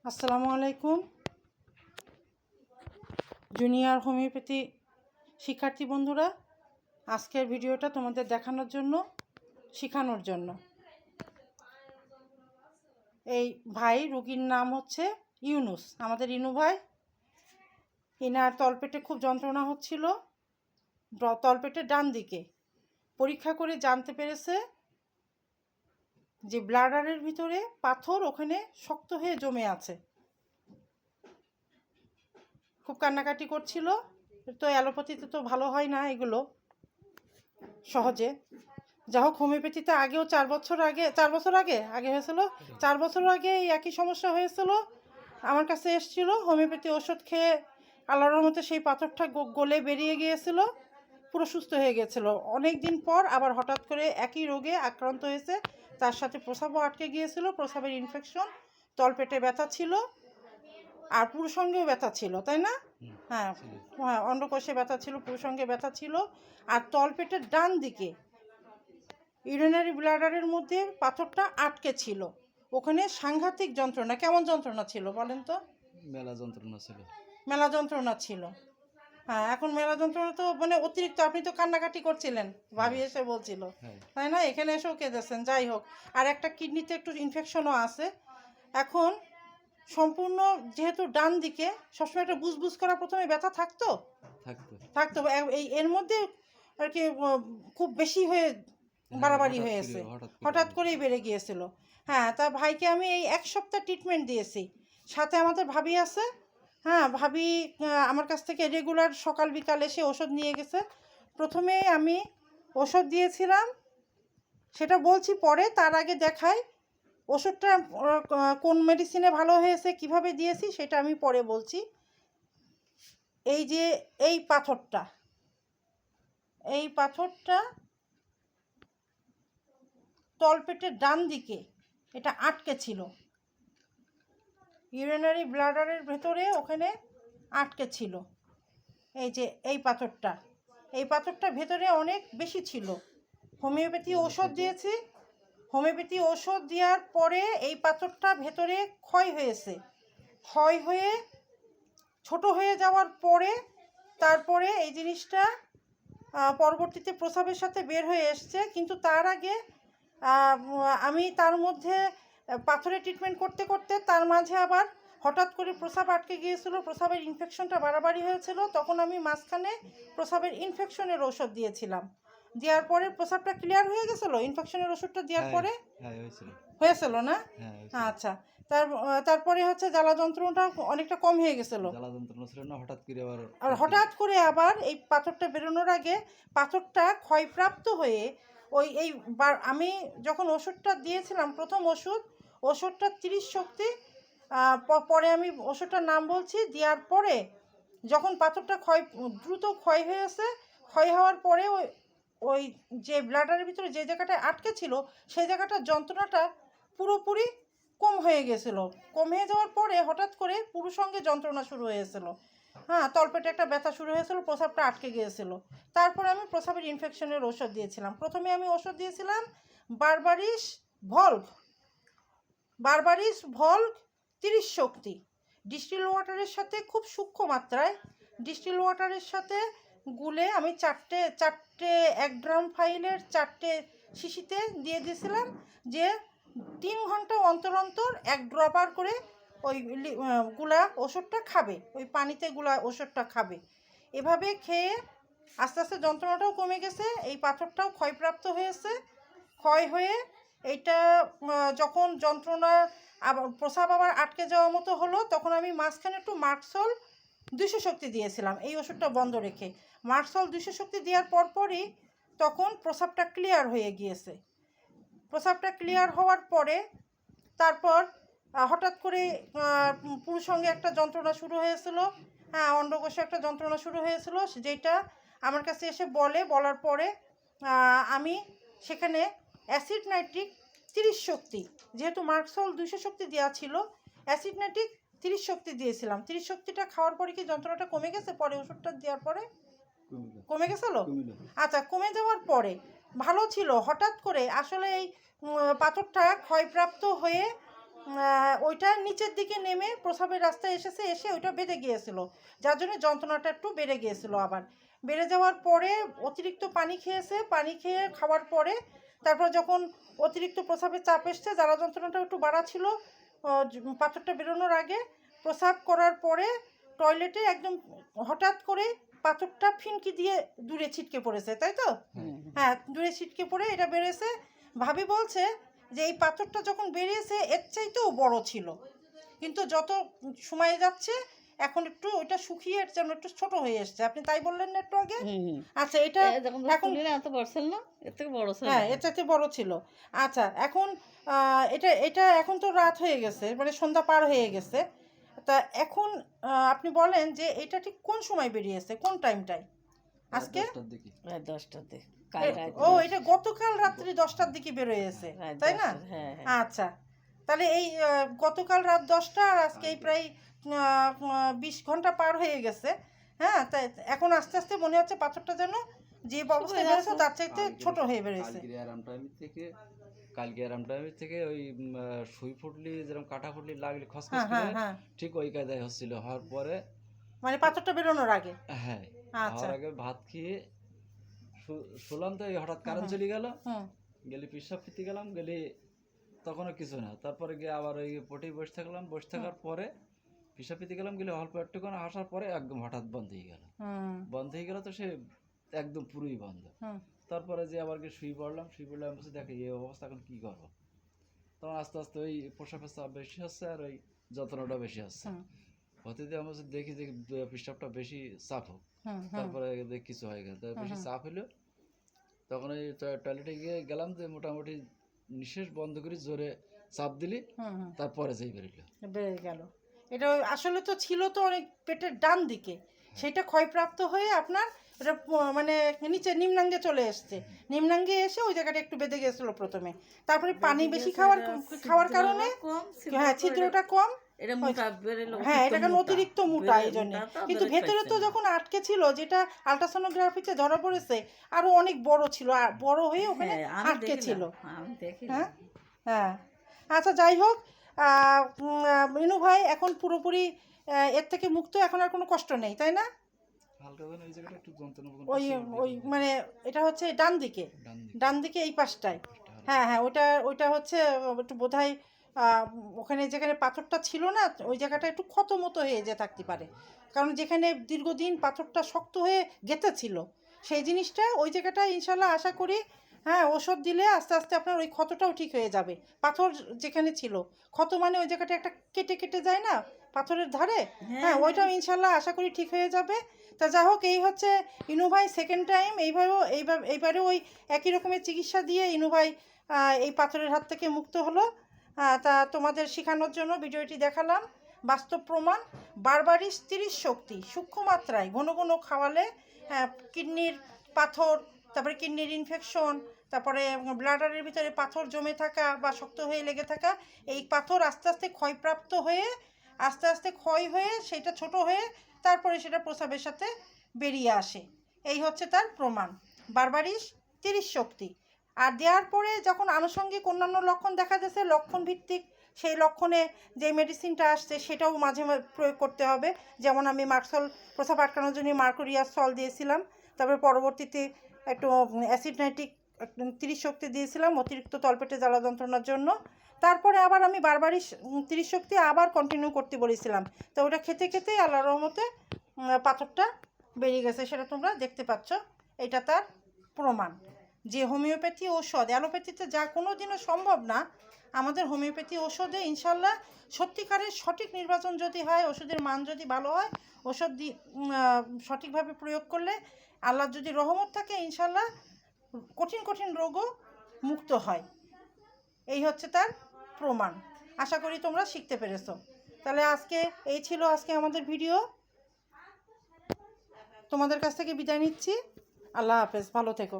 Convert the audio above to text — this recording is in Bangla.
আসসালামু আলাইকুম জুনিয়র হোমিওপ্যাথি শিক্ষার্থী বন্ধুরা, আজকের ভিডিওটা তোমাদের দেখানোর জন্য শেখানোর জন্য। এই ভাই রোগীর নাম হচ্ছে ইউনুস, আমাদের ইনু ভাই। ইনার তলপেটে খুব যন্ত্রণা হচ্ছিল, তলপেটের ডান দিকে। পরীক্ষা করে জানতে পেরেছে যে ব্লাডারের ভিতরে পাথর ওখানে শক্ত হয়ে জমে আছে। খুব কান্নাকাটি করছিল। তো অ্যালোপ্যাথিতে তো ভালো হয় না এগুলো সহজে। যা হোক, হোমিওপ্যাথিতে আগেও 4 বছর আগে হয়েছিল। 4 বছর আগে এই একই সমস্যা হয়েছিল, আমার কাছে এসেছিল। হোমিওপ্যাথি ওষুধ খেয়ে আল্লাহর রহমতে সেই পাথরটা গলে বেরিয়ে গিয়েছিল, পুরো সুস্থ হয়ে গিয়েছিল। অনেক দিন পর আবার হঠাৎ করে একই রোগে আক্রান্ত হয়েছে, তার সাথে প্রস্রাবও আটকে গিয়েছিল, প্রস্রাবের ইনফেকশন, তলপেটে ব্যথা ছিল, আর পুরুষঙ্গেও ব্যথা ছিল, তাই না? হ্যাঁ হ্যাঁ, অন্ডকোষে ব্যথা ছিল, পুরুষঙ্গে ব্যথা ছিল, আর তলপেটের ডান দিকে ইউরিনারি ব্লাডারের মধ্যে পাথরটা আটকে ছিল। ওখানে সাংঘাতিক যন্ত্রণা। কেমন যন্ত্রণা ছিল বলেন তো? মেলা যন্ত্রণা ছিল। মেলা যন্ত্রণা ছিল। হ্যাঁ, এখন মেলা যন্ত্রণা তো মানে অতিরিক্ত। আপনি তো কান্নাকাটি করছিলেন, ভাবি এসে বলছিল, তাই না? এখানে এসেও কেঁদেছেন। যাই হোক, আর একটা কিডনিতে একটু ইনফেকশনও আছে। এখন সম্পূর্ণ যেহেতু ডান দিকে সবসময় একটা বুজবুজ করা প্রথমে ব্যথা থাকতো, এই এর মধ্যে আর কি খুব বেশি হয়ে বাড়াবাড়ি হয়েছে, হঠাৎ করেই বেড়ে গিয়েছিল। হ্যাঁ, তা ভাইকে আমি এই 1 সপ্তাহ ট্রিটমেন্ট দিয়েছি। সাথে আমাদের ভাবি আছে। হ্যাঁ, ভাবি আমার কাছ থেকে রেগুলার সকাল বিকাল এসে ওষুধ নিয়ে গেছে। প্রথমে আমি ওষুধ দিয়েছিলাম, সেটা বলছি পরে। তার আগে দেখাই ওষুধটা কোন মেডিসিনে ভালো হয়েছে, কিভাবে দিয়েছি সেটা আমি পরে বলছি। এই যে এই পাথরটা তলপেটের ডান দিকে এটা আটকে ছিল, ইউরিনারি ব্লাডারের ভেতরে ওখানে আটকে ছিল। এই যে এই পাথরটা ভেতরে অনেক বেশি ছিল। হোমিওপ্যাথি ওষুধ দিয়েছি, হোমিওপ্যাথি ওষুধ দেওয়ার পরে এই পাথরটা ভেতরে ক্ষয় হয়ে ছোট হয়ে যাওয়ার পরে তারপরে এই জিনিসটা পরবর্তীতে প্রস্রাবের সাথে বের হয়ে এসছে। কিন্তু তার আগে আমি তার মধ্যে পাথরের ট্রিটমেন্ট করতে করতে তার মাঝে আবার হঠাৎ করে প্রস্রাব আটকে গিয়েছিল, প্রস্রাবের ইনফেকশনটা বাড়াবাড়ি হয়েছিল। তখন আমি মাঝখানে প্রস্রাবের ইনফেকশনের ওষুধ দিয়েছিলাম। দেওয়ার পরে প্রস্রাবটা ক্লিয়ার হয়ে গেছিলো ইনফেকশনের ওষুধটা দেওয়ার পরে। হয়েছিল না? আচ্ছা, তারপরে হচ্ছে জ্বালা যন্ত্রণাটা অনেকটা কম হয়ে গেছিলো। হঠাৎ করে আবার এই পাথরটা বেরোনোর আগে পাথরটা ক্ষয়প্রাপ্ত হয়ে আমি যখন ওষুধটা দিয়েছিলাম, প্রথম ওষুধটা 30 শক্তি, পরে আমি ওষুধটার নাম বলছি, দেওয়ার পরে যখন পাথরটা দ্রুত ক্ষয় হয়েছে, ক্ষয় হওয়ার পরে ওই যে ব্লাডারের ভিতরে যে জায়গাটায় আটকে ছিল সেই জায়গাটার যন্ত্রণাটা পুরোপুরি কম হয়ে গেছিলো। কম হয়ে যাওয়ার পরে হঠাৎ করে পুরুষঙ্গে যন্ত্রণা শুরু হয়েছিল। হ্যাঁ, তলপেটে একটা ব্যথা শুরু হয়েছিল, প্রস্রাবটা আটকে গিয়েছিল। তারপরে আমি প্রস্রাবের ইনফেকশনের ওষুধ দিয়েছিলাম। প্রথমে আমি ওষুধ দিয়েছিলাম বারবারিস ভল্ক 30 শক্তি, ডিস্টিল ওয়াটারের সাথে, খুব সূক্ষ্ম মাত্রায় ডিস্টিল ওয়াটারের সাথে গুলে আমি চারটে 1 ড্রাম ফাইলের 4টে শিশিতে দিয়ে দিয়েছিলাম, যে 3 ঘন্টা অন্তর 1 ড্রপার করে ওই গুলা ওষুধটা খাবে, ওই পানিতে গুলা ওষুধটা খাবে। এভাবে খেয়ে আস্তে আস্তে যন্ত্রণাটাও কমে গেছে, এই পাথরটাও ক্ষয়প্রাপ্ত হয়েছে। ক্ষয় হয়ে এইটা যখন যন্ত্রণা আবার প্রস্রাব আবার আটকে যাওয়ার মতো হলো, তখন আমি মাঝখানে একটু মার্কসল 200 শক্তি দিয়েছিলাম এই ওষুধটা বন্ধ রেখে। মার্কসল 200 শক্তি দেওয়ার পরপরই তখন প্রস্রাবটা ক্লিয়ার হয়ে গিয়েছে। প্রস্রাবটা ক্লিয়ার হওয়ার পরে তারপর হঠাৎ করে পুরুষঙ্গে একটা যন্ত্রণা শুরু হয়েছিল। হ্যাঁ, অন্ডকোষে একটা যন্ত্রণা শুরু হয়েছিল, যেটা আমার কাছে এসে বলার পরে আমি সেখানে অ্যাসিড নাইট্রিক 30 শক্তি, যেহেতু মার্কসল 200 শক্তি দেওয়া ছিল, অ্যাসিড নাইট্রিক 30 শক্তি দিয়েছিলাম। 30 শক্তিটা খাওয়ার পরে কি যন্ত্রণাটা কমে গেছে? পরে ওষুধটা দেওয়ার পরে কমে গেছিলো? আচ্ছা, কমে যাওয়ার পরে ভালো ছিল। হঠাৎ করে আসলে এই পাথরটা ক্ষয়প্রাপ্ত হয়ে ওইটা নিচের দিকে নেমে প্রস্রাবের রাস্তায় এসে ওইটা বেড়ে গিয়েছিল, যার জন্য যন্ত্রণাটা একটু বেড়ে গিয়েছিল। আবার বেড়ে যাওয়ার পরে অতিরিক্ত পানি খেয়েছে, পানি খেয়ে খাওয়ার পরে তারপর যখন অতিরিক্ত প্রস্রাবের চাপ এসছে, জ্বালা যন্ত্রণাটা একটু বাড়া ছিল পাথরটা বেরোনোর আগে, প্রস্রাব করার পরে টয়লেটে একদম হঠাৎ করে পাথরটা ফিনকি দিয়ে দূরে ছিটকে পড়েছে, তাই তো? হ্যাঁ, দূরে ছিটকে পড়ে এটা বেড়েছে। ভাবি বলছে যে এই পাথরটা যখন বেরিয়েছে এর চাইতেও বড় ছিল, কিন্তু যত সময় যাচ্ছে এখন একটু ওইটা শুকিয়ে যেন একটু ছোট হয়ে এসছে। আপনি তাই বললেন না একটু আগে? আচ্ছা, এটা এখন এত বড় ছিল না, এর থেকে বড় ছিল। হ্যাঁ, এর চাইতে বড় ছিল। আচ্ছা, এখন এটা এখন তো রাত হয়ে গেছে, মানে সন্ধ্যা পার হয়ে গেছে। তা এখন আপনি বলেন যে এটা ঠিক কোন সময় বেরিয়েছে, কোন টাইমটায়? আজকে 10টার দিকে। ও, এটা গতকাল রাত্রি 10টার দিকে বেরোয়েছে, তাই না? আচ্ছা, তাহলে এই গতকাল রাত 10টা আর আজকে এই প্রায় 20 ঘন্টা পার হয়ে গেছে। হ্যাঁ, তাই এখন আস্তে আস্তে মনে হচ্ছে পাথরটা যেন যে অবস্থায় বেরোছে তার চাইতে ছোট হয়ে বেরোয়েছে। কালকে আরাম টাইমের থেকে ওই সুই ফুটলি যেরকম কাটা ফুটলি লাগলে খসখস করে ঠিক ওই কায়দায় হচ্ছিল। হওয়ার পরে মানে পাথরটা বেরোনোর আগে? হ্যাঁ, হওয়ার আগে ভাত খেয়ে শুলাম, তো হঠাৎ কারেন্ট চলে গেল, গেলে পেশাব ফিরতে গেলাম, গেলে তখনও কিছু না। তারপরে গিয়ে আবার ওই পটেই বসে থাকলাম, বসে থাকার পরে পেশাব ফিরতে গেলাম, গেলে অল্প একটুখানি আসার পরে একদম হঠাৎ বন্ধ হয়ে গেল। বন্ধ হয়ে গেল তো সে একদম পুরোই বন্ধ। তারপরে যে আবার গিয়ে শুয়ে পড়লাম, বসে দেখে এই অবস্থা, এখন কী করবো? তখন আস্তে আস্তে ওই প্রস্রাবের চাপ বেশি হচ্ছে আর ওই যন্ত্রণাটা বেশি হচ্ছে। হতে আমরা দেখি যে পেশাবটা বেশি চাপ হোক, তারপরে কিছু হয়ে গেল, বেশি চাপ হলো। তখন ওই টয়লেটে গিয়ে গেলাম, যে মোটামুটি নিঃশ্বাস বন্ধ করে জোরে চাপ দিলি, তারপরে যেই বেরিয়ে গেল। এটা আসলে তো ছিল তো অনেক পেটের ডান দিকে, সেটা ক্ষয়প্রাপ্ত হয়ে আপনার এটা মানে নিচে নিম্নাঙ্গে চলে এসছে। নিম্নাঙ্গে এসে ওই জায়গাটা একটু বেঁধে গেছিলো প্রথমে, তারপরে পানি বেশি খাওয়ার কারণে, হ্যাঁ, ছিদ্রটা কম, হ্যাঁ, এটা কারণ অতিরিক্ত মোটা, এই জন্য। কিন্তু ভেতরে তো যখন আটকে ছিল, যেটা আলট্রাসোনোগ্রাফিতে ধরা পড়েছে, আরো অনেক বড় ছিল, বড় হয়ে ওখানে আটকে ছিল। হ্যাঁ, হ্যাঁ। আচ্ছা, যাই হোক, মিনু ভাই এখন পুরোপুরি এর থেকে মুক্ত, এখন আর কোনো কষ্ট নেই, তাই না? ওই মানে এটা হচ্ছে ডান দিকে এই পাশটায়। হ্যাঁ, হ্যাঁ, ওইটা হচ্ছে একটু বোধহয় ওখানে যেখানে পাথরটা ছিল না, ওই জায়গাটা একটু ক্ষত মতো হয়ে যে থাকতে পারে, কারণ যেখানে দীর্ঘদিন পাথরটা শক্ত হয়ে গেঁথে ছিল, সেই জিনিসটা ওই জায়গাটায় ইনশাল্লাহ আশা করি, হ্যাঁ, ওষুধ দিলে আস্তে আস্তে আপনার ওই ক্ষতটাও ঠিক হয়ে যাবে। পাথর যেখানে ছিল, ক্ষত মানে ওই জায়গাটা একটা কেটে কেটে যায় না পাথরের ধারে, হ্যাঁ, ওইটাও ইনশাল্লাহ আশা করি ঠিক হয়ে যাবে। তা যা হোক, এই হচ্ছে ইনু ভাই সেকেন্ড টাইম এইবারে ওই একই রকমের চিকিৎসা দিয়ে ইনু ভাই এই পাথরের হাত থেকে মুক্ত হলো। তা তোমাদের শেখানোর জন্য ভিডিওটি দেখালাম। বাস্তব প্রমাণ, বারবারিশ 30 শক্তি, সূক্ষ্ম মাত্রায় ঘন ঘন খাওয়ালে কিডনির পাথর, তারপরে কিডনির ইনফেকশন, তারপরে ব্লাডারের ভিতরে পাথর জমে থাকা বা শক্ত হয়ে লেগে থাকা, এই পাথর আস্তে আস্তে ক্ষয়প্রাপ্ত হয়ে আস্তে আস্তে ক্ষয় হয়ে সেটা ছোট হয়ে তারপরে সেটা প্রস্রাবের সাথে বেরিয়ে আসে। এই হচ্ছে তার প্রমাণ, বারবারিশ 30 শক্তি। আর দেওয়ার পরে যখন আনুষঙ্গিক অন্যান্য লক্ষণ দেখা যাচ্ছে, লক্ষণ ভিত্তিক সেই লক্ষণে যে মেডিসিনটা আসছে সেটাও মাঝে মাঝে প্রয়োগ করতে হবে। যেমন আমি মার্কসল প্রস্রাব আটকানোর জন্য মার্কুরিয়াস সল দিয়েছিলাম, তারপরে পরবর্তীতে একটু অ্যাসিড নাইট্রিক 30 শক্তি দিয়েছিলাম অতিরিক্ত তলপেটে জ্বালা যন্ত্রণার জন্য। তারপরে আবার আমি বারবারিশ 30 শক্তি আবার কন্টিনিউ করতে বলেছিলাম। তো ওটা খেতে খেতেই আল্লাহর রহমতে পাথরটা বেরিয়ে গেছে, সেটা তোমরা দেখতে পাচ্ছ। এটা তার প্রমাণ যে হোমিওপ্যাথি ঔষধ, অ্যালোপ্যাথিতে যা কোনো দিনও সম্ভব না, আমাদের হোমিওপ্যাথি ঔষধে ইনশাল্লাহ সত্যিকারের সঠিক নির্বাচন যদি হয়, ওষুধের মান যদি ভালো হয়, ওষুধ সঠিকভাবে প্রয়োগ করলে, আল্লাহর যদি রহমত থাকে, ইনশাল্লাহ কঠিন কঠিন রোগও মুক্ত হয়। এই হচ্ছে তার প্রমাণ। আশা করি তোমরা শিখতে পেরেছো। তাহলে এই ছিল আজকে আমাদের ভিডিও। তোমাদের কাছ থেকে বিদায় নিচ্ছি। আল্লাহ হাফেজ, ভালো থেকো।